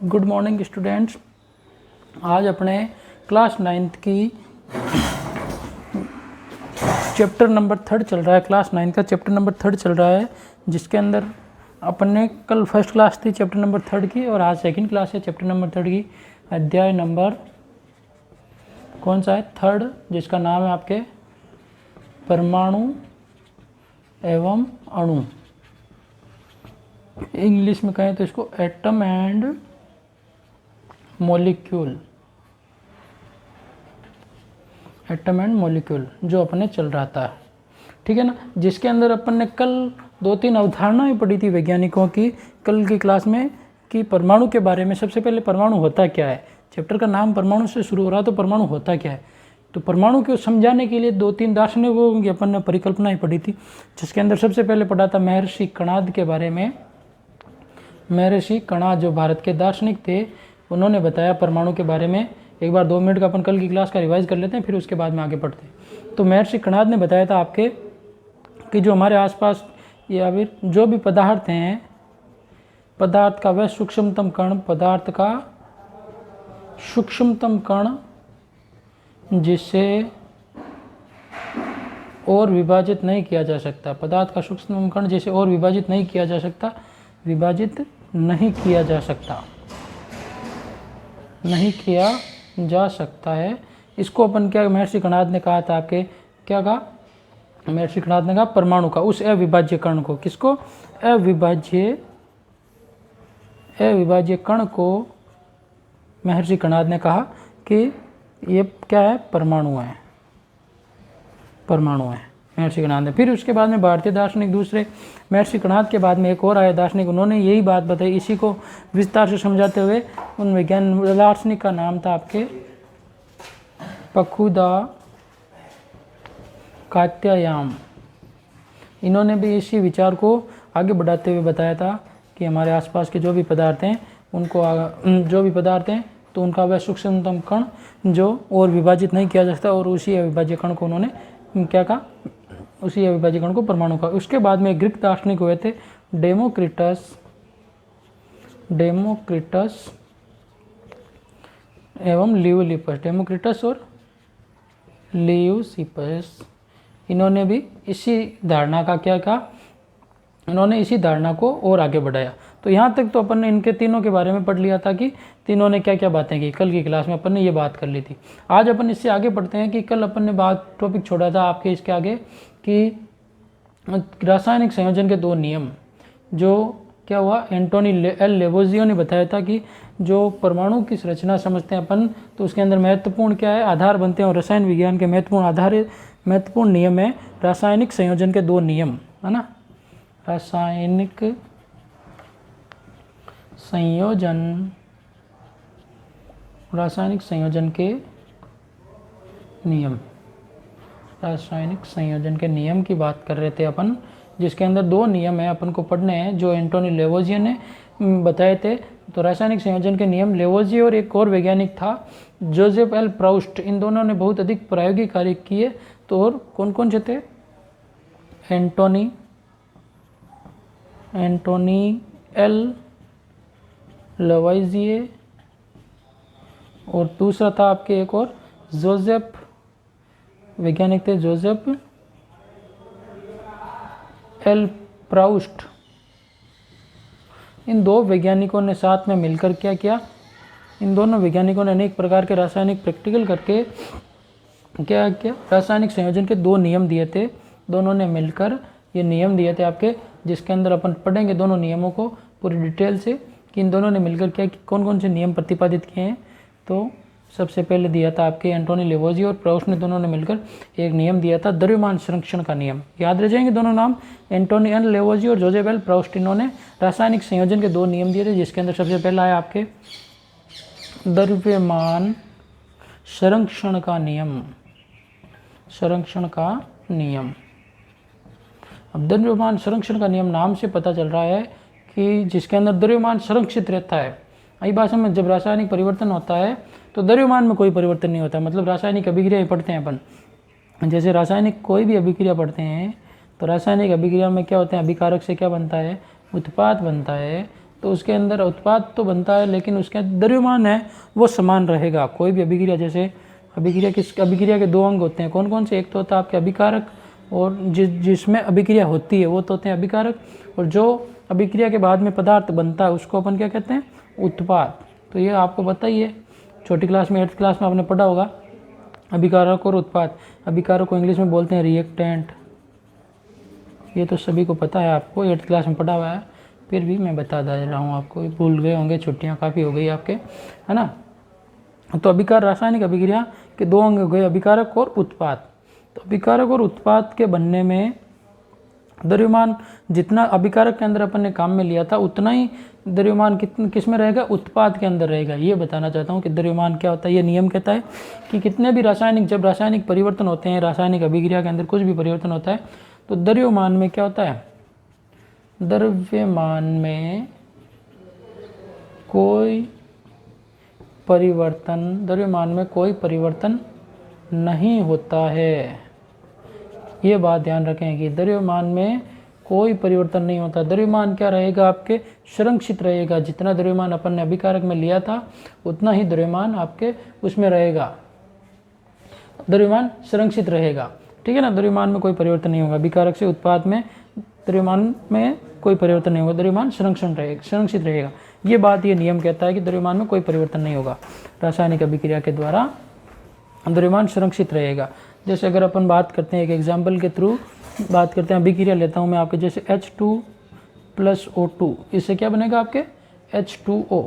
Good morning students. आज अपने class 9th की चैप्टर नंबर 3 चल रहा है। क्लास 9 का चैप्टर नंबर 3 चल रहा है, जिसके अंदर अपन ने कल फर्स्ट क्लास थी चैप्टर नंबर 3 की, और आज सेकंड क्लास है चैप्टर नंबर 3 की। अध्याय नंबर कौन सा है? 3, जिसका नाम है आपके परमाणु एवं अणु। इंग्लिश में कहें तो इसको atom and molecule, atom and molecule जो अपने चल रहा था, ठीक है ना। जिसके अंदर अपन ने कल 2-3 अवधारणाएं पढ़ी थी वैज्ञानिकों की कल की क्लास में, कि परमाणु के बारे में। सबसे पहले परमाणु होता क्या है, चैप्टर का नाम परमाणु से शुरू हो रहा है, तो परमाणु होता क्या है। तो परमाणु को समझाने के लिए 2-3 दार्शनिकों की अपन ने परिकल्पनाएं पढ़ी थी, जिसके अंदर सबसे पहले पढ़ा था महर्षि कणाद के बारे में। महर्षि कणाद जो भारत के दार्शनिक थे, उन्होंने बताया परमाणु के बारे में। एक बार 2 मिनट का अपन कल की क्लास का रिवाइज कर लेते हैं, फिर उसके बाद में आगे बढ़ते हैं। तो महर्षि कणाद ने बताया था आपके कि जो हमारे आसपास या फिर जो भी पदार्थ हैं, पदार्थ का वह सूक्ष्मतम कण, पदार्थ का सूक्ष्मतम कण जिसे और विभाजित नहीं किया जा सकता, पदार्थ का सूक्ष्मतम कण जिसे और विभाजित नहीं किया जा सकता, विभाजित नहीं किया जा सकता, नहीं किया जा सकता है। इसको अपन क्या महर्षि कणाद ने कहा था आपके, क्या कहा महर्षि कणाद ने? कहा परमाणु का उस अविभाज्य कण को। किसको? अविभाज्य कण को महर्षि कणाद ने कहा कि ये क्या है? परमाणु है, परमाणु है महर्षि कणाद ने। फिर उसके बाद में भारतीय दार्शनिक दूसरे, महर्षि कणाद के बाद में एक और आया दार्शनिक, उन्होंने यही बात बताई। इसी को विस्तार से समझाते हुए उन वैज्ञानिक दार्शनिक का नाम था आपके पखुदा कात्यायान। इन्होंने भी इसी विचार को आगे बढ़ाते हुए बताया था कि हमारे आसपास के जो भी पदार्थ हैं उनको तो उनका वह सूक्ष्मतम कण जो और विभाजित नहीं किया जा सकता, और उसी अविभाज्य कण को उन्होंने क्या कहा? उसी अविभाज्य कण को परमाणु का। उसके बाद में ग्रीक दार्शनिक हुए थे डेमोक्रिटस एवं लियोसिपस। डेमोक्रिटस और लियोसिपस, इन्होंने भी इसी धारणा का क्या कहा? इन्होंने इसी धारणा को और आगे बढ़ाया। तो यहाँ तक तो अपन ने इनके तीनों के बारे में पढ़ लिया था कि तीनों ने क्या क्या बातें की। कल की क्लास में अपन ने ये बात कर ली थी। आज अपन इससे आगे बढ़ते हैं कि कल अपन ने टॉपिक छोड़ा था आपके इसके आगे कि रासायनिक संयोजन के 2 नियम। जो क्या हुआ, एंटोनी एल लेवोजियो ने बताया था कि जो परमाणु की संरचना समझते हैं अपन, तो उसके अंदर महत्वपूर्ण क्या है? आधार बनते हैं, और रसायन विज्ञान के महत्वपूर्ण नियम है रासायनिक संयोजन के 2 नियम, है ना। रासायनिक संयोजन के नियम, रासायनिक संयोजन के नियम की बात कर रहे थे अपन, जिसके अंदर 2 नियम है अपन को पढ़ने हैं, जो एंटोनी लेवोजियो ने बताए थे। तो रासायनिक संयोजन के नियम लेवोजियो और एक और वैज्ञानिक था जोसेफ एल प्राउस्ट, इन दोनों ने बहुत अधिक प्रायोगिक कार्य किए। तो और कौन कौन से थे? एंटोनी एल लेवोजियो, और दूसरा था आपके एक और जोसेफ वैज्ञानिक थे, जोसेफ एल प्राउस्ट। इन 2 वैज्ञानिकों ने साथ में मिलकर क्या किया? इन दोनों वैज्ञानिकों ने अनेक प्रकार के रासायनिक प्रैक्टिकल करके क्या किया? रासायनिक संयोजन के 2 नियम दिए थे। दोनों ने मिलकर ये नियम दिए थे आपके, जिसके अंदर अपन पढ़ेंगे दोनों नियमों को पूरी डिटेल से कि इन दोनों ने मिलकर क्या कौन कौन से नियम प्रतिपादित किए हैं। तो सबसे पहले दिया था आपके एंटोनी लेवोजियो और प्राउस्ट ने, दोनों ने मिलकर एक नियम दिया था द्रव्यमान संरक्षण का नियम। याद रह जाएंगे दोनों नाम, एंटोनी एल लेवोजियो और जोसेफ एल प्राउस्ट। इन्होंने रासायनिक संयोजन के 2 नियम दिए थे, जिसके अंदर सबसे पहला है आपके द्रव्यमान संरक्षण का नियम। संरक्षण का नियम, अब द्रव्यमान संरक्षण का नियम नाम से पता चल रहा है कि जिसके अंदर द्रव्यमान संरक्षित रहता है। आई भाषा में जब रासायनिक परिवर्तन होता है तो द्रव्यमान में कोई परिवर्तन नहीं होता। मतलब रासायनिक अभिक्रिया पढ़ते हैं अपन, जैसे रासायनिक कोई भी अभिक्रिया पढ़ते हैं तो रासायनिक अभिक्रिया में क्या होते हैं? अभिकारक से क्या बनता है? उत्पाद बनता है। तो उसके अंदर उत्पाद तो बनता है लेकिन उसके द्रव्यमान है वो समान रहेगा। कोई भी अभिक्रिया, जैसे अभिक्रिया के दो अंग होते हैं, कौन कौन से? एक तो होता है आपके अभिकारक, और जिसमें अभिक्रिया होती है वो तो होते हैं अभिकारक, और जो अभिक्रिया के बाद में पदार्थ बनता है उसको अपन क्या कहते हैं? उत्पाद। तो ये आपको पता ही है, छोटी क्लास में 8th क्लास में आपने पढ़ा होगा अभिकारक और उत्पाद। अभिकारक को इंग्लिश में बोलते हैं रिएक्टेंट, ये तो सभी को पता है, आपको 8th क्लास में पढ़ा हुआ है, फिर भी मैं बता दे रहा हूँ आपको, भूल गए होंगे, छुट्टियाँ काफ़ी हो गई आपके, है ना। तो अभिकार रासायनिक अभिक्रिया के दो अंग हो गए, अभिकारक और उत्पाद। तो अभिकारक और उत्पाद के बनने में द्रव्यमान जितना अभिकारक के अंदर अपन ने काम में लिया था उतना ही द्रव्यमान किस में रहेगा? उत्पाद के अंदर रहेगा। ये बताना चाहता हूँ कि द्रव्यमान क्या होता है। ये नियम कहता है कि कितने भी जब रासायनिक परिवर्तन होते हैं, रासायनिक अभिक्रिया के अंदर कुछ भी परिवर्तन होता है तो द्रव्यमान में क्या होता है? द्रव्यमान में कोई परिवर्तन नहीं होता है। ये बात ध्यान रखें कि द्रव्यमान में कोई परिवर्तन नहीं होता। द्रव्यमान क्या रहेगा? आपके संरक्षित रहेगा। जितना द्रव्यमान अपन ने अभिकारक में लिया था उतना ही द्रव्यमान आपके उसमें रहेगा, द्रव्यमान संरक्षित रहेगा, ठीक है ना। द्रव्यमान में कोई परिवर्तन नहीं होगा। अभिकारक से उत्पाद में द्रव्यमान में कोई परिवर्तन नहीं होगा, द्रव्यमान संरक्षित रहेगा। ये बात, ये नियम कहता है कि द्रव्यमान में कोई परिवर्तन नहीं होगा। रासायनिक अभिक्रिया के द्वारा द्रव्यमान संरक्षित रहेगा। जैसे अगर अपन बात करते हैं, एक एग्जाम्पल के थ्रू बात करते हैं, अभिक्रिया लेता हूँ मैं आपके, जैसे H2 + O2, इससे क्या बनेगा आपके? H2O।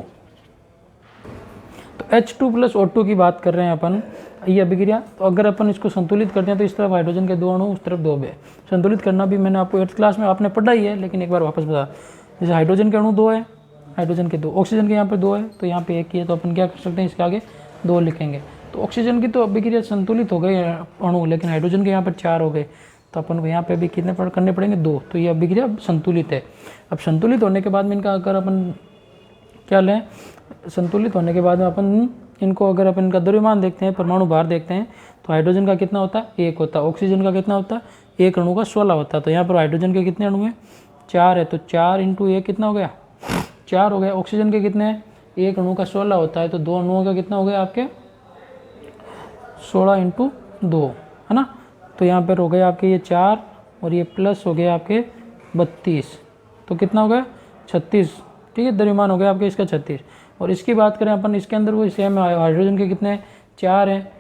तो H2 + O2 की बात कर रहे हैं अपन, ये अभिक्रिया। तो अगर अपन इसको संतुलित करते हैं तो इस तरफ हाइड्रोजन के 2 अणु, उस तरफ 2 है। संतुलित करना भी मैंने आपको 8th क्लास में आपने पढ़ा ही है, लेकिन एक बार वापस बता। जैसे हाइड्रोजन के अणु 2 है, हाइड्रोजन के 2, ऑक्सीजन के यहाँ पे 2 है, तो यहाँ पे 1 ही है, तो अपन क्या कर सकते हैं? इसके आगे 2 लिखेंगे। तो ऑक्सीजन की तो अभिक्रिया संतुलित हो गई अणु, लेकिन हाइड्रोजन के यहाँ पर 4 हो गए, तो अपन को यहाँ पे भी कितने करने पड़ेंगे? 2। तो ये अभिक्रिया संतुलित है। अब संतुलित होने के बाद में इनका अगर अपन क्या लें, संतुलित होने के बाद में अपन इनको अगर अपन इनका द्रव्यमान देखते हैं, परमाणु भार देखते हैं, तो हाइड्रोजन का कितना होता है? 1 होता है। ऑक्सीजन का कितना होता है? 1 अणु का 16 होता है। तो यहाँ पर हाइड्रोजन के कितने अणु हैं? 4 है, तो 4 × 1 कितना हो गया? 4 हो गया। ऑक्सीजन के कितने हैं? 1 अणु का 16 होता है, तो 2 अणुओं का कितना हो गया आपके? 16 × 2, है ना। तो यहाँ पर हो गए आपके ये 4 और ये प्लस हो गया आपके 32, तो कितना हो गया? 36, ठीक है। द्रव्यमान हो गया आपके इसका 36। और इसकी बात करें अपन, इसके अंदर वो सेम है, हाइड्रोजन के कितने? 4 हैं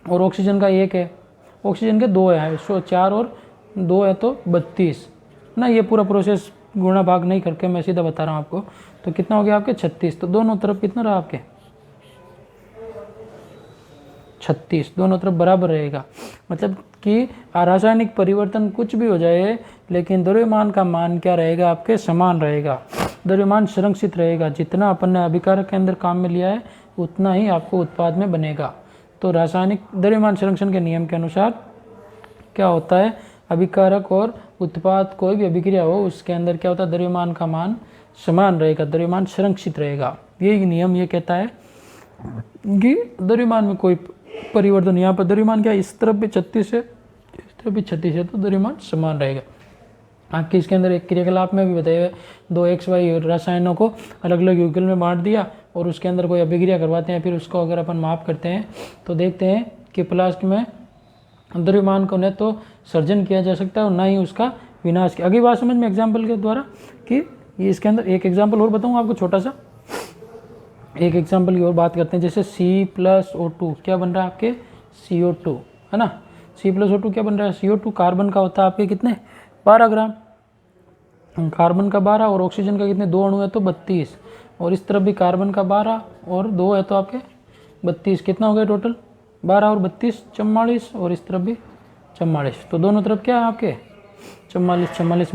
और ऑक्सीजन का 1 है, ऑक्सीजन के 2 है, 4 और 2 है तो 32 ना। ये पूरा प्रोसेस गुणा भाग नहीं करके मैं सीधा बता रहा हूँ आपको। तो कितना हो गया आपके? 36। तो दोनों तरफ कितना रहा आपके? 36, दोनों तरफ बराबर रहेगा। मतलब कि रासायनिक परिवर्तन कुछ भी हो जाए लेकिन द्रव्यमान का मान क्या रहेगा आपके? समान रहेगा, द्रव्यमान संरक्षित रहेगा। जितना अपन ने अभिकारक के अंदर काम में लिया है उतना ही आपको उत्पाद में बनेगा। तो रासायनिक द्रव्यमान संरक्षण के नियम के अनुसार क्या होता है? अभिकारक और उत्पाद कोई भी अभिक्रिया हो उसके अंदर क्या होता है? द्रव्यमान का मान समान रहेगा, द्रव्यमान संरक्षित रहेगा। ये नियम ये कहता है कि द्रव्यमान में कोई परिवर्तन, यहाँ पर द्रव्यमान क्या, इस तरफ भी 36 है, इस तरफ भी 36 है, तो द्रव्यमान समान रहेगा। आपके इसके अंदर एक क्रियाकलाप में भी बताया, 2 XY रसायनों को अलग अलग युगल में बांट दिया और उसके अंदर कोई अभिक्रिया करवाते हैं, फिर उसको अगर अपन माप करते हैं तो देखते हैं कि प्लास्ट में द्रव्यमान को न तो सर्जन किया जा सकता है और ना ही उसका विनाश किया। अगली बात समझ में एग्जाम्पल के द्वारा कि ये इसके अंदर एक एग्जाम्पल और बताऊँ आपको, छोटा सा एक एग्जाम्पल की और बात करते हैं। जैसे C+O2 क्या बन रहा है आपके? CO2, है ना। C+O2 क्या बन रहा है? CO2 कार्बन का होता है आपके कितने? 12 ग्राम, कार्बन का 12 और ऑक्सीजन का कितने? 2 अणु है तो 32, और इस तरफ भी कार्बन का 12 और 2 है तो आपके 32, कितना हो गया टोटल? 12 और 32 44, और इस तरफ भी 44, तो दोनों तरफ क्या है आपके? 44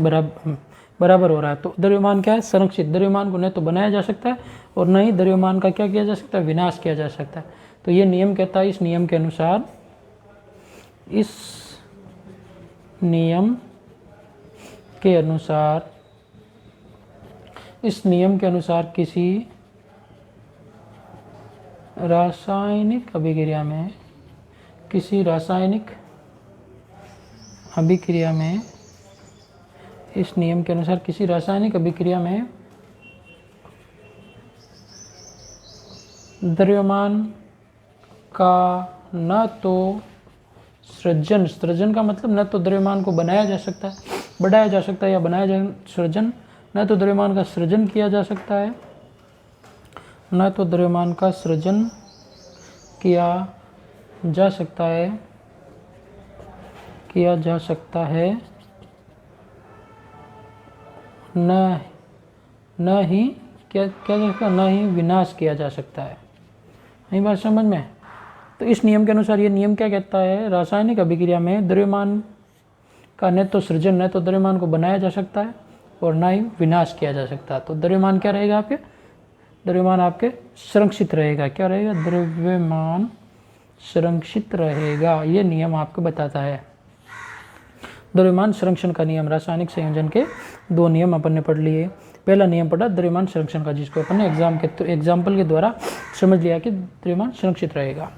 बराबर हो रहा है। तो द्रव्यमान क्या है? संरक्षित। द्रव्यमान को न तो बनाया जा सकता है और न ही द्रव्यमान का क्या किया जा सकता है? विनाश किया जा सकता है। तो ये नियम कहता है, इस नियम के अनुसार किसी रासायनिक अभिक्रिया में इस नियम के अनुसार किसी रासायनिक अभिक्रिया में द्रव्यमान का न तो सृजन का मतलब न तो द्रव्यमान को बनाया जा सकता है, बढ़ाया जा सकता है, या सृजन, न तो द्रव्यमान का सृजन किया जा सकता है, न तो द्रव्यमान का सृजन किया जा सकता है, न ही क्या जा सकता है, न ही विनाश किया जा सकता है। यही बात समझ में। तो इस नियम के अनुसार ये नियम क्या कहता है, रासायनिक अभिक्रिया में द्रव्यमान का न तो सृजन, न तो द्रव्यमान को बनाया जा सकता है और न ही विनाश किया जा सकता है। तो द्रव्यमान क्या रहेगा आपके, द्रव्यमान आपके संरक्षित रहेगा। क्या रहेगा, द्रव्यमान संरक्षित रहेगा। ये नियम आपको बताता है द्रव्यमान संरक्षण का नियम। रासायनिक संयोजन के दो नियम अपन ने पढ़ लिए। पहला नियम पढ़ा द्रव्यमान संरक्षण का, जिसको अपन ने एग्जाम्पल के द्वारा समझ लिया कि द्रव्यमान संरक्षित रहेगा।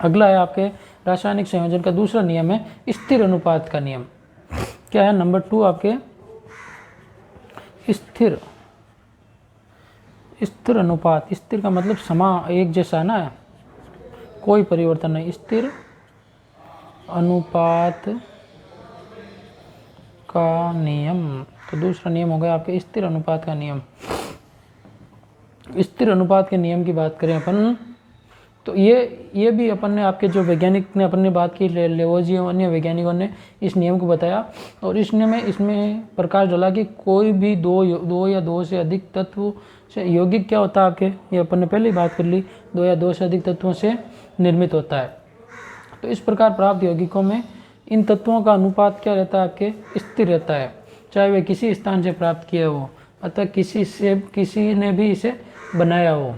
अगला है आपके रासायनिक संयोजन का दूसरा नियम है स्थिर अनुपात का नियम। क्या है, नंबर 2 आपके स्थिर अनुपात। स्थिर का मतलब एक जैसा है ना, कोई परिवर्तन नहीं। स्थिर अनुपात का नियम। तो दूसरा नियम हो गया आपके स्थिर अनुपात का नियम। स्थिर अनुपात के नियम की बात करें अपन, तो ये भी अपन ने आपके जो वैज्ञानिक ने अपन ने बात की, लेवोजी और अन्य वैज्ञानिकों ने इस नियम को बताया और इसमें प्रकाश डाला कि कोई भी दो या दो से अधिक तत्व से यौगिक क्या होता है आपके, ये अपन ने पहले ही बात कर ली, 2 या 2 से अधिक तत्वों से निर्मित होता है। तो इस प्रकार प्राप्त यौगिकों में इन तत्वों का अनुपात क्या रहता है आपके, स्थिर रहता है, चाहे वे किसी स्थान से प्राप्त किया हो, अतः किसी ने भी इसे बनाया हो।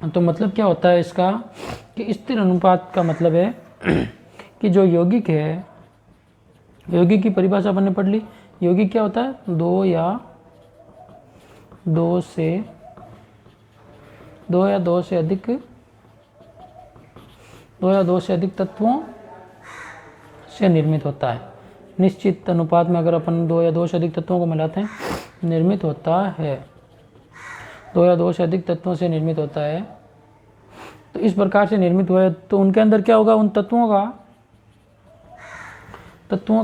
तो मतलब क्या होता है इसका कि स्थिर अनुपात का मतलब है कि जो यौगिक है, यौगिक की परिभाषा अपन ने पढ़ ली। यौगिक क्या होता है, 2 या 2 से अधिक तत्वों से निर्मित होता है। निश्चित अनुपात में अगर अपन 2 या 2 से अधिक तत्वों को मिलाते हैं, निर्मित होता है, 2 या 2 से अधिक तत्वों से निर्मित होता है। तो इस प्रकार से निर्मित हुआ है, तो उनके अंदर क्या होगा, उन तत्वों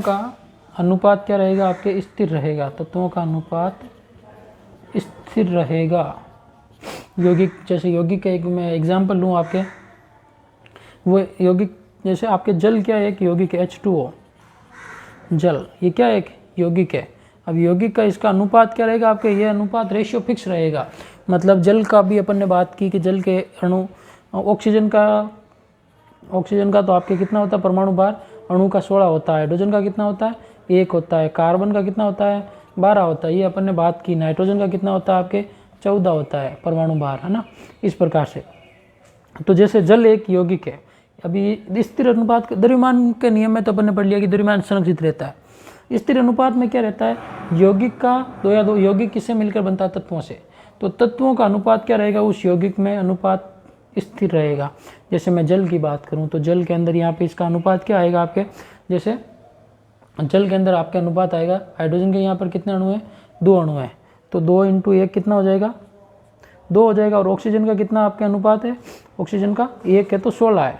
का अनुपात क्या रहेगा आपके, स्थिर रहेगा। तत्वों का अनुपात स्थिर रहेगा। यौगिक, जैसे यौगिक का एक मैं एग्जांपल लूँ आपके, वो यौगिक जैसे आपके जल क्या है, एक यौगिक है H2O, जल, ये क्या है, एक यौगिक है। अब यौगिक का इसका अनुपात क्या रहेगा आपके, ये अनुपात रेशियो फिक्स रहेगा। मतलब जल का भी अपन ने बात की कि जल के अणु, ऑक्सीजन का तो आपके कितना होता है परमाणु भार, अणु का 16 होता है। हाइड्रोजन का कितना होता है, 1 होता है। कार्बन का कितना होता है, 12 होता है, ये अपन ने बात की। नाइट्रोजन का कितना होता है आपके, 14 होता है परमाणु भार, है ना। इस प्रकार से तो जैसे जल एक यौगिक है। अभी स्थिर अनुपात द्रव्यमान के नियम में तो अपन ने पढ़ लिया कि द्रव्यमान संरक्षित रहता है। स्थिर अनुपात में क्या रहता है, यौगिक का 2 या 2 यौगिक किससे मिलकर बनता है, तत्वों से। तो तत्वों का अनुपात क्या रहेगा, उस यौगिक में अनुपात स्थिर रहेगा। जैसे मैं जल की बात करूं तो जल के अंदर यहाँ पे इसका अनुपात क्या आएगा आपके, जैसे जल के अंदर आपके अनुपात आएगा, हाइड्रोजन के यहाँ पर कितने अणु हैं, 2 अणु हैं, तो 2 × 1 कितना हो जाएगा, 2 हो जाएगा। और ऑक्सीजन का कितना आपके अनुपात है, ऑक्सीजन का 1 है तो 16 है,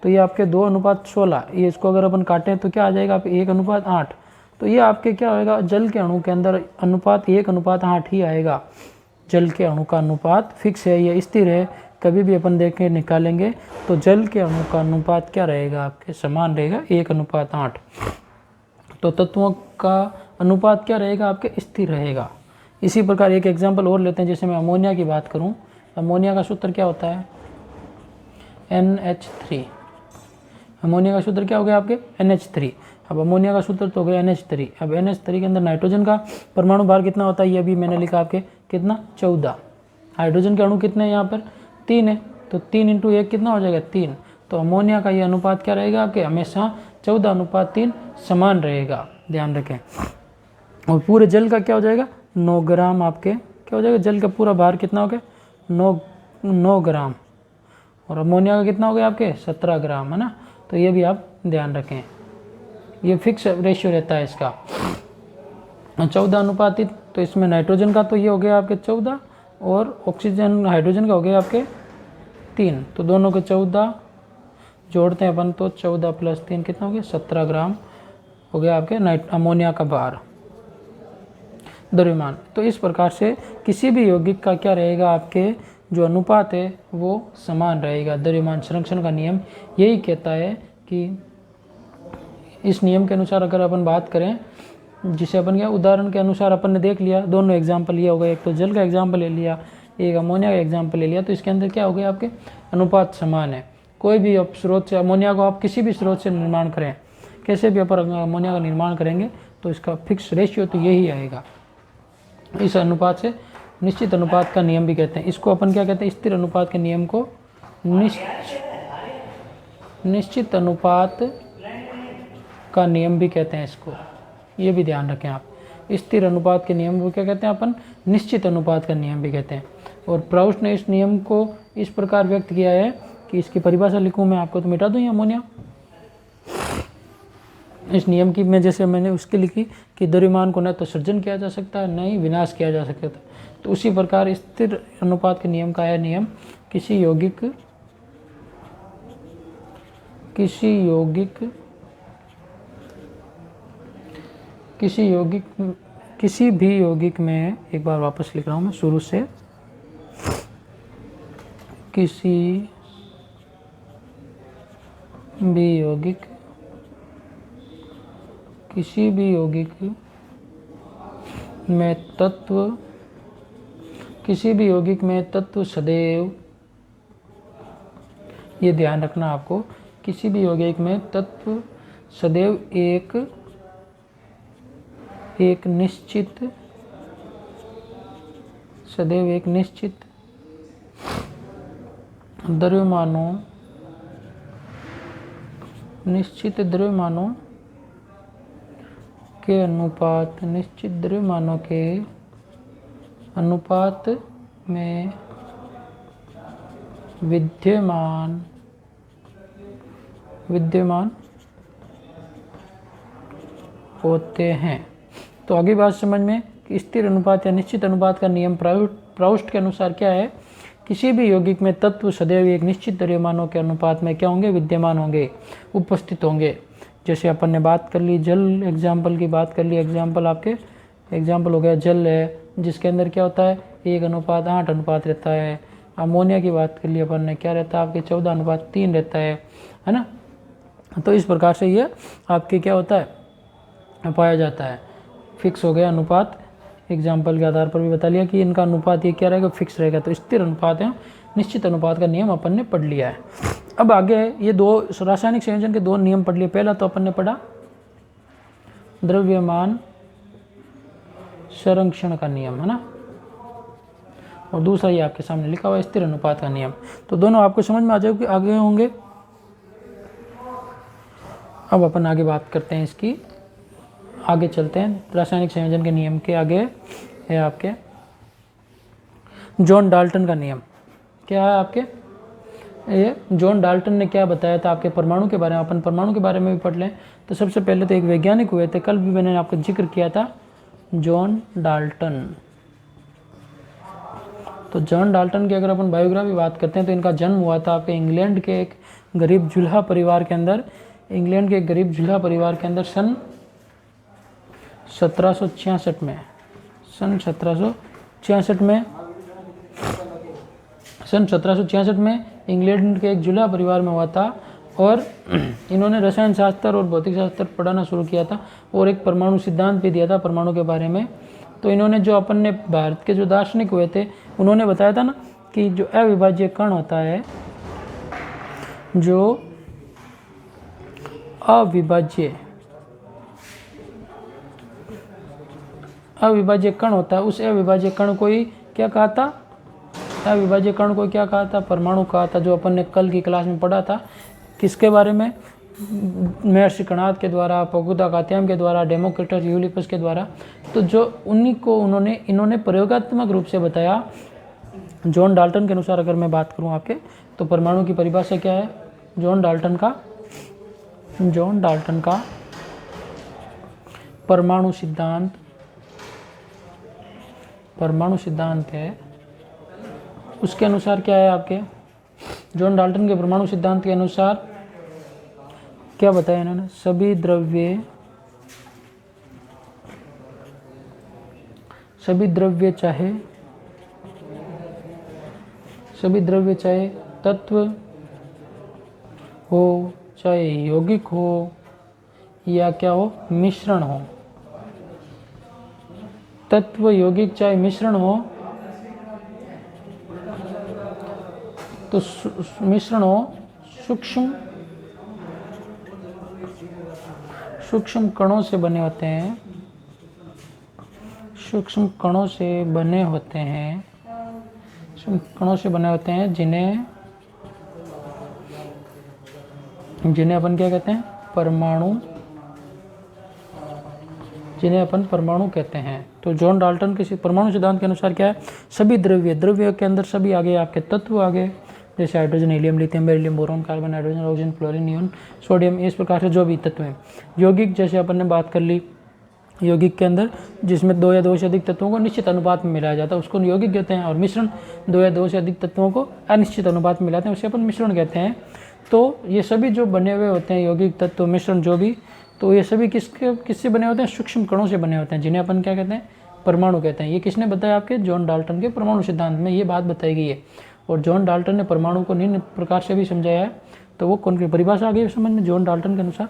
तो ये आपके 2:16। ये इसको अगर अपन काटें तो क्या आ जाएगा आप 1:8। तो ये आपके क्या होएगा, जल के अणु के अंदर अनुपात 1:8 ही आएगा। जल के अणु का अनुपात फिक्स है, ये स्थिर है, कभी भी अपन देख के निकालेंगे तो जल के अणु का अनुपात क्या रहेगा आपके, समान रहेगा, 1:8। तो तत्वों का अनुपात क्या रहेगा आपके, स्थिर रहेगा। इसी प्रकार एक एग्जांपल और लेते हैं, जैसे मैं अमोनिया की बात करूं, अमोनिया का सूत्र क्या होता है, NH3। अमोनिया का सूत्र क्या हो गया आपके, NH3। अब अमोनिया का सूत्र तो हो गया NH3। अब NH3 के अंदर नाइट्रोजन का परमाणु भार कितना होता है, ये अभी मैंने लिखा आपके, कितना, 14। हाइड्रोजन के अणु कितने हैं यहाँ पर, 3 है, तो 3 × 1 कितना हो जाएगा, 3। तो अमोनिया का ये अनुपात क्या रहेगा आपके, हमेशा 14:3 समान रहेगा, ध्यान रखें। और पूरे जल का क्या हो जाएगा, 9 ग्राम आपके क्या हो जाएगा, जल का पूरा भार कितना हो गया, 9 ग्राम। और अमोनिया का कितना हो गया आपके, 17 ग्राम, है ना। तो ये भी आप ध्यान रखें, ये फिक्स रेशियो रहता है इसका, 14:3। तो इसमें नाइट्रोजन का तो ये हो गया आपके 14 और ऑक्सीजन हाइड्रोजन का हो गया आपके 3, तो दोनों के 14 जोड़ते हैं अपन तो 14 + 3 कितना हो गया 17 ग्राम हो गया आपके अमोनिया का भार द्रव्यमान। तो इस प्रकार से किसी भी यौगिक का क्या रहेगा, आपके जो अनुपात है वो समान रहेगा। द्रव्यमान संरक्षण का नियम यही कहता है कि इस नियम के अनुसार अगर अपन बात करें, जिसे अपन क्या उदाहरण के अनुसार अपन ने देख लिया, दोनों एग्जाम्पल लिया होगा, एक तो जल का एग्जाम्पल ले लिया, एक अमोनिया का एग्जाम्पल ले लिया, तो इसके अंदर क्या हो गया आपके अनुपात समान है। कोई भी आप स्रोत से अमोनिया को आप किसी भी स्रोत से निर्माण करें, कैसे भी अपन अमोनिया का निर्माण करेंगे तो इसका फिक्स रेशियो तो यही आएगा। इस अनुपात से निश्चित अनुपात का नियम भी कहते हैं। इसको अपन क्या कहते हैं, स्थिर अनुपात के नियम को निश्चित अनुपात का नियम भी कहते हैं इसको, ये भी ध्यान रखें आप। स्थिर अनुपात के नियम को क्या कहते हैं अपन, निश्चित अनुपात का नियम भी कहते हैं। और प्राउस्ट ने इस नियम को इस प्रकार व्यक्त किया है कि इसकी परिभाषा लिखूं मैं आपको तो मिटा दूं अमोनिया। इस नियम की मैं जैसे मैंने उसके लिखी कि द्रव्यमान को न तो सृजन किया जा सकता है, न ही विनाश किया जा सकता है। तो उसी प्रकार स्थिर अनुपात के नियम का है नियम किसी भी यौगिक में, एक बार वापस लिख रहा हूँ मैं शुरू से, किसी भी यौगिक में तत्व सदैव, ये ध्यान रखना आपको, किसी भी यौगिक में तत्व सदैव एक निश्चित द्रव्यमानों के अनुपात में विद्यमान होते हैं। तो आगे बात समझ में कि स्थिर अनुपात या निश्चित अनुपात का नियम प्राउस्ट के अनुसार क्या है, किसी भी यौगिक में तत्व सदैव एक निश्चित द्रव्यमानों के अनुपात में क्या होंगे, विद्यमान होंगे, उपस्थित होंगे। जैसे अपन ने बात कर ली जल एग्जाम्पल की बात कर ली, एग्जाम्पल हो गया जल है, जिसके अंदर क्या होता है 1:8 अनुपात रहता है। अमोनिया की बात कर ली अपन ने, क्या रहता है आपके 14:3 रहता है ना। तो इस प्रकार से ये आपके क्या होता है पाया जाता है, फिक्स हो गया अनुपात। एग्जाम्पल के आधार पर भी बता लिया कि इनका अनुपात ये क्या रहेगा, फिक्स रहेगा। तो स्थिर अनुपात है, निश्चित अनुपात का नियम अपन ने पढ़ लिया है। अब आगे ये दो रासायनिक संयोजन के 2 नियम पढ़ लिए। पहला तो अपन ने पढ़ा द्रव्यमान संरक्षण का नियम, है ना, और दूसरा ये आपके सामने लिखा हुआ स्थिर अनुपात का नियम। तो दोनों आपको समझ में आ जाओगे, आगे होंगे। अब अपन आगे बात करते हैं इसकी, आगे चलते हैं। रासायनिक संयोजन के नियम के आगे है आपके जॉन डाल्टन का नियम। क्या है आपके, ये जॉन डाल्टन ने क्या बताया था आपके परमाणु के बारे में। अपन परमाणु के बारे में भी पढ़ लें। तो सबसे पहले तो एक वैज्ञानिक हुए थे, कल भी मैंने आपको जिक्र किया था, जॉन डाल्टन। तो जॉन डाल्टन की अगर अपन बायोग्राफी बात करते हैं तो इनका जन्म हुआ था आपके इंग्लैंड के एक गरीब जुल्हा परिवार के अंदर, सन 1766 में, सन 1766 में इंग्लैंड के एक जुल्हा परिवार में हुआ था। और इन्होंने रसायन शास्त्र और भौतिक शास्त्र पढ़ाना शुरू किया था और एक परमाणु सिद्धांत भी दिया था परमाणु के बारे में। तो इन्होंने जो अपन ने भारत के जो दार्शनिक हुए थे, उन्होंने बताया था ना कि जो अविभाज्य कण होता है, जो अविभाज्य कण होता है, उस अविभाज्य कण को ही क्या कहा था, अविभाज्य कण को क्या कहा था, परमाणु कहा था। जो अपन ने कल की क्लास में पढ़ा था, किसके बारे में, महर्षि कणाद के द्वारा, पकुदा कात्यायन के द्वारा, डेमोक्रिटस यूलिपस के द्वारा। तो जो उन्हीं को इन्होंने प्रयोगात्मक रूप से बताया। जॉन डाल्टन के अनुसार अगर मैं बात करूं आपके, तो परमाणु की परिभाषा क्या है, जॉन डाल्टन का परमाणु सिद्धांत है। उसके अनुसार क्या है आपके, जॉन डाल्टन के परमाणु सिद्धांत के अनुसार क्या बताया इन्होंने, सभी द्रव्य चाहे तत्व हो, चाहे यौगिक हो या क्या हो, मिश्रण हो, तत्व यौगिक चाहे मिश्रण हो, तो मिश्रण हो सूक्ष्म कणों से बने होते हैं, सूक्ष्म कणों से बने होते हैं जिन्हें अपन क्या कहते हैं, जिन्हें अपन परमाणु कहते हैं। तो जॉन डाल्टन के परमाणु सिद्धांत के अनुसार क्या है, सभी द्रव्य के अंदर सभी आगे आपके तत्व आगे, जैसे hydrogen, helium, lithium, beryllium, boron, carbon, hydrogen, oxygen, fluorine, neon, sodium, इस प्रकार से जो भी तत्व हैं। यौगिक जैसे अपन ने बात कर ली, यौगिक के अंदर जिसमें 2 या 2 से अधिक तत्वों को निश्चित अनुपात में मिलाया जाता है उसको यौगिक कहते हैं, और मिश्रण 2 या 2 से अधिक तत्वों को अनिश्चित अनुपात में मिलाते हैं उसे अपन मिश्रण कहते हैं। तो ये सभी जो बने हुए होते हैं यौगिक तत्व, मिश्रण जो भी, तो ये सभी किससे बने होते हैं, सूक्ष्म कणों से बने होते हैं, जिन्हें अपन क्या कहते हैं, परमाणु कहते हैं। ये किसने बताया, आपके जॉन डाल्टन के परमाणु सिद्धांत में ये बात बताई गई है। और जॉन डाल्टन ने परमाणु को निम्न प्रकार से भी समझाया है, तो वो कौन की परिभाषा आ गई समझ में, जॉन डाल्टन के अनुसार।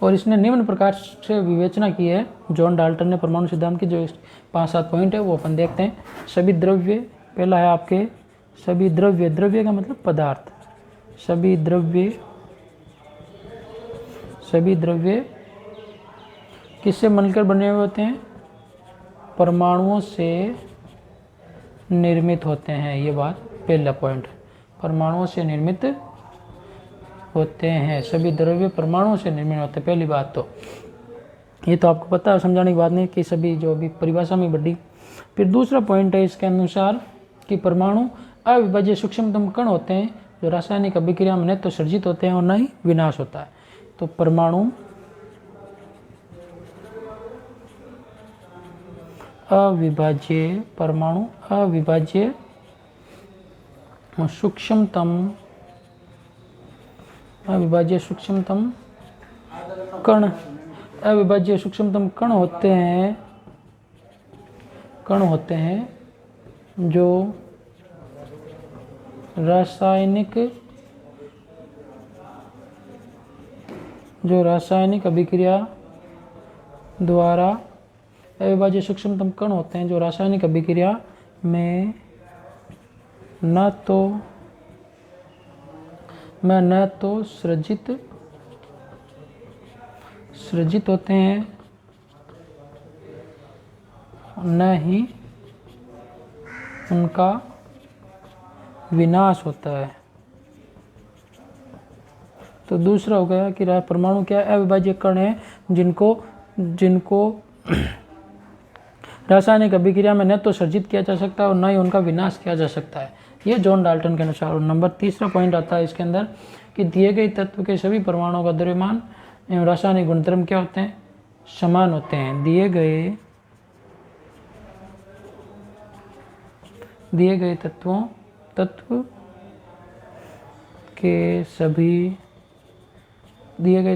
और इसने निम्न प्रकार से विवेचना की है जॉन डाल्टन ने परमाणु सिद्धांत की, जो 5-7 पॉइंट है वो अपन देखते हैं। सभी द्रव्य, पहला है आपके सभी द्रव्य का मतलब पदार्थ, सभी द्रव्य किससे मिलकर बने हुए होते हैं, परमाणुओं से निर्मित होते हैं। ये बात पहला पॉइंट, परमाणुओं से निर्मित होते हैं, सभी द्रव्य परमाणुओं से निर्मित होते हैं, पहली बात। तो ये तो आपको पता है, समझाने की बात नहीं कि सभी जो अभी परिभाषा में बढ़ी। फिर दूसरा पॉइंट है इसके अनुसार कि परमाणु अविभाज्य सूक्ष्मतम कण होते हैं, जो रासायनिक अभिक्रिया में न तो सर्जित होते हैं और न ही विनाश होता है। तो परमाणु अविभाज्य सूक्ष्मतम कण होते हैं जो रासायनिक अभिक्रिया द्वारा अविभाज्य सूक्ष्मतम कण होते हैं जो रासायनिक अभिक्रिया में न तो सृजित होते हैं, न ही उनका विनाश होता है। तो दूसरा हो गया कि परमाणु क्या अविभाज्य कण है जिनको रासायनिक अभिक्रिया में न तो सर्जित किया जा सकता है और न ही उनका विनाश किया जा सकता है, ये जॉन डाल्टन के अनुसार। और नंबर तीसरा पॉइंट आता है इसके अंदर कि दिए गए तत्व के सभी परमाणुओं का द्रव्यमान एवं रासायनिक गुणधर्म क्या होते हैं, समान होते हैं। दिए गए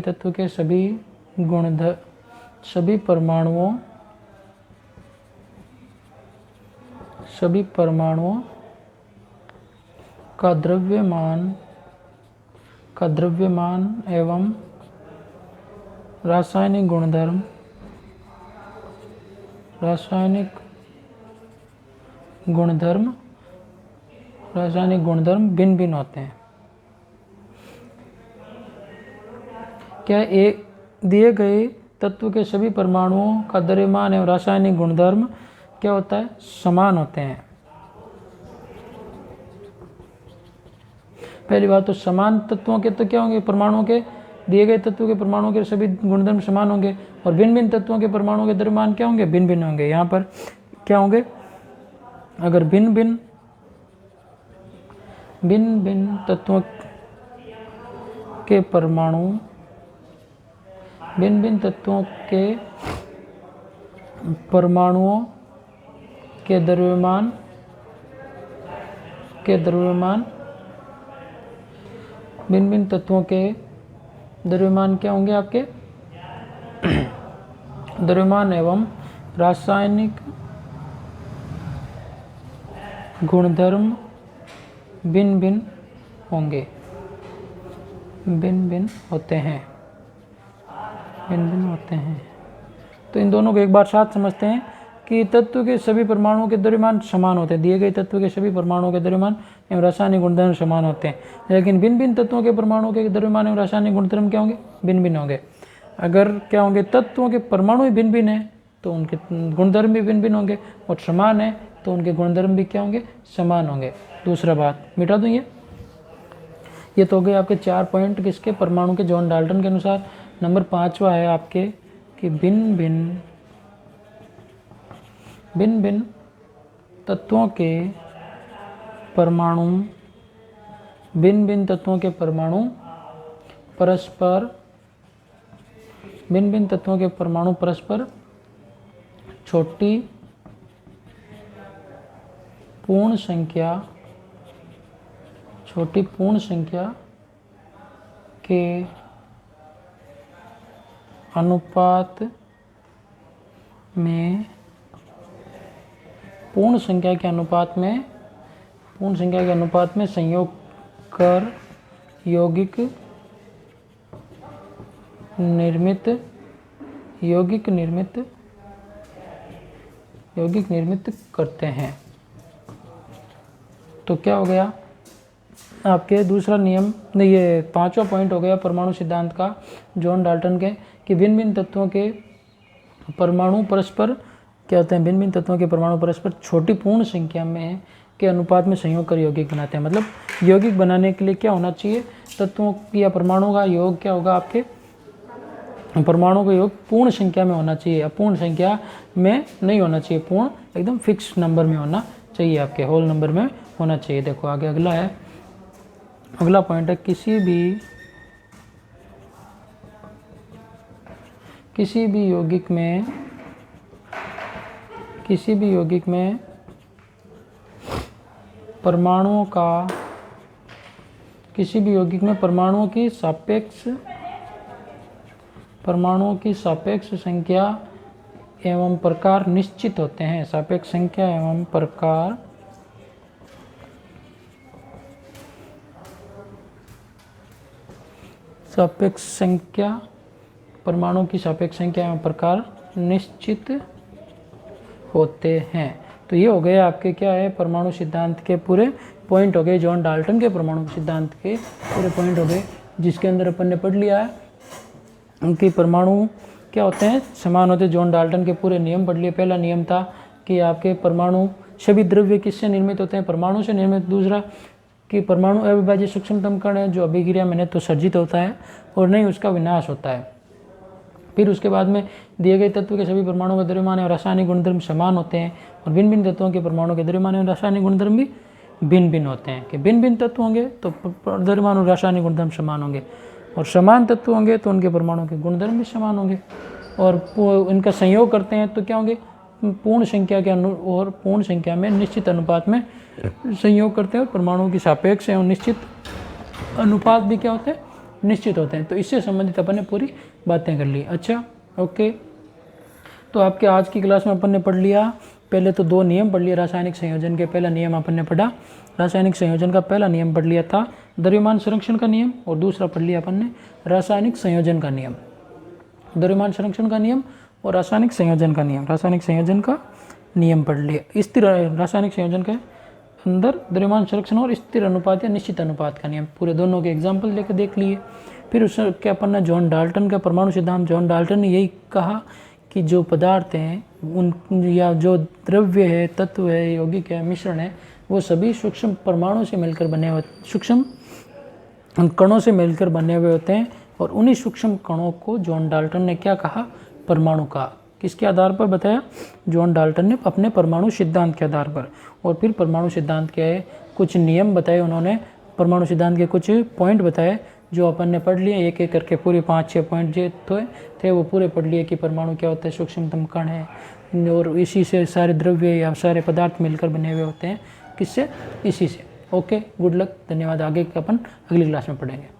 तत्व के सभी गुणधर्म, सभी परमाणुओं का द्रव्यमान एवं रासायनिक गुणधर्म भिन्न भिन्न होते हैं। क्या एक दिए गए तत्व के सभी परमाणुओं का द्रव्यमान एवं रासायनिक गुणधर्म क्या होता है, समान होते हैं। पहली बात तो समान तत्वों के तो क्या होंगे, परमाणुओं के, दिए गए तत्व के परमाणुओं के सभी गुणधर्म समान होंगे, और भिन्न भिन्न तत्वों के परमाणुओं के द्रव्यमान क्या होंगे, भिन्न भिन्न होंगे। यहाँ पर क्या होंगे, अगर भिन्न भिन्न तत्वों के परमाणु, भिन्न तत्वों के परमाणुओं के द्रव्यमान भिन्न भिन्न तत्वों के द्रव्यमान क्या होंगे आपके द्रव्यमान एवं रासायनिक गुणधर्म भिन्न भिन्न होंगे, भिन्न भिन्न होते हैं, भिन्न भिन्न होते हैं। तो इन दोनों को एक बार साथ समझते हैं कि तत्व के सभी परमाणुओं के द्रव्यमान समान होते हैं, दिए गए तत्व के सभी परमाणुओं के द्रव्यमान एवं रासायनिक गुणधर्म समान होते हैं, लेकिन भिन्न भिन्न तत्वों के परमाणुओं के द्रव्यमान एवं रासायनिक गुणधर्म क्या होंगे, भिन्न भिन्न होंगे। अगर क्या होंगे, तत्वों के परमाणु ही भिन्न भिन्न है तो उनके गुणधर्म भी भिन्न भिन्न होंगे, और समान है तो उनके गुणधर्म भी क्या होंगे, समान होंगे। दूसरा बात मिटा दूँ, ये तो हो गए आपके 4 पॉइंट किसके, परमाणु के जॉन डाल्टन के अनुसार। नंबर 5वां है आपके कि भिन्न भिन्न तत्वों के परमाणु, भिन्न भिन्न तत्वों के परमाणु परस्पर, भिन्न भिन्न तत्वों के परमाणु परस्पर छोटी पूर्ण संख्या के अनुपात में, पूर्ण संख्या के अनुपात में संयोग कर यौगिक निर्मित करते हैं। तो क्या हो गया आपके दूसरा नियम, नहीं ये 5वां पॉइंट हो गया परमाणु सिद्धांत का जॉन डाल्टन के, कि भिन्न भिन्न तत्वों के परमाणु परस्पर क्या होते हैं, भिन्न भिन्न तत्वों के परमाणु परस्पर छोटी पूर्ण संख्या में के अनुपात में संयोग कर यौगिक बनाते हैं। मतलब यौगिक बनाने के लिए क्या होना चाहिए, तत्वों या परमाणु का योग क्या होगा, आपके परमाणु का योग पूर्ण संख्या में होना चाहिए, अपूर्ण संख्या में नहीं होना चाहिए, पूर्ण एकदम फिक्स नंबर में होना चाहिए, आपके होल नंबर में होना चाहिए। देखो आगे अगला है, अगला पॉइंट है किसी भी यौगिक में परमाणुओं की सापेक्ष संख्या एवं प्रकार निश्चित होते हैं। सापेक्ष संख्या एवं प्रकार सापेक्ष संख्या, परमाणु की सापेक्ष संख्या एवं प्रकार निश्चित होते हैं। तो ये हो गए आपके क्या है, परमाणु सिद्धांत के पूरे पॉइंट हो गए, जॉन डाल्टन के परमाणु सिद्धांत के पूरे पॉइंट हो गए, जिसके अंदर अपन ने पढ़ लिया है उनकी परमाणु क्या होते हैं, समान होते हैं। जॉन डाल्टन के पूरे नियम पढ़ लिए। पहला नियम था कि आपके परमाणु सभी द्रव्य किससे निर्मित होते हैं, परमाणु से निर्मित। दूसरा कि परमाणु अविभाज्य सूक्ष्मतम कण है जो अभिक्रिया में तो सर्जित होता है और नहीं उसका विनाश होता है। फिर उसके बाद में दिए गए तत्व के सभी परमाणुओं के द्रव्यमान और रासायनिक गुणधर्म समान होते हैं, और भिन्न भिन्न तत्वों के परमाणु के द्रव्यमान और रासायनिक गुणधर्म भी भिन्न भिन्न होते हैं। कि भिन्न भिन्न तत्व होंगे तो द्रव्यमान और रासायनिक गुणधर्म समान होंगे, और समान तत्व होंगे तो उनके परमाणु के गुणधर्म भी समान होंगे, और इनका संयोग करते हैं तो क्या होंगे, पूर्ण संख्या के और पूर्ण संख्या में निश्चित अनुपात में संयोग करते हैं, और परमाणुओं की सापेक्ष एवं निश्चित अनुपात भी क्या होते हैं, निश्चित होते हैं। तो इससे संबंधित अपन ने पूरी बातें कर ली। अच्छा ओके, तो आपके आज की क्लास में अपन ने पढ़ लिया, पहले तो 2 नियम पढ़ लिए रासायनिक संयोजन के। पहला नियम अपन ने पढ़ा, रासायनिक संयोजन का पहला नियम पढ़ लिया था द्रव्यमान संरक्षण का नियम, और दूसरा पढ़ लिया अपन ने रासायनिक संयोजन का नियम। द्रव्यमान संरक्षण का नियम और रासायनिक संयोजन का नियम, रासायनिक संयोजन का नियम पढ़ लिया। स्थिर रासायनिक संयोजन के अंदर द्रव्यमान संरक्षण और स्थिर अनुपात या निश्चित अनुपात का नियम, पूरे दोनों के एग्जाम्पल लेकर देख लिए। फिर उसके अपन ने जॉन डाल्टन का परमाणु सिद्धांत, जॉन डाल्टन ने यही कहा कि जो पदार्थ हैं उन या जो द्रव्य है, तत्व है, यौगिक है, मिश्रण है, वो सभी सूक्ष्म परमाणु से मिलकर बने हुए, सूक्ष्म कणों से मिलकर बने हुए होते हैं, और उन्हीं सूक्ष्म कणों को जॉन डाल्टन ने क्या कहा, परमाणु कहा। किसके आधार पर बताया, जॉन डाल्टन ने अपने परमाणु सिद्धांत के आधार पर। और फिर परमाणु सिद्धांत क्या है, कुछ नियम बताए उन्होंने, परमाणु सिद्धांत के कुछ पॉइंट बताए जो अपन ने पढ़ लिए, एक एक करके पूरे 5-6 पॉइंट जो थे वो पूरे पढ़ लिए कि परमाणु क्या होता है, सूक्ष्मतम कण है, और इसी से सारे द्रव्य या सारे पदार्थ मिलकर बने हुए होते हैं। किससे, इसी से। ओके, गुड लक, धन्यवाद। आगे अपन अगली क्लास में पढ़ेंगे।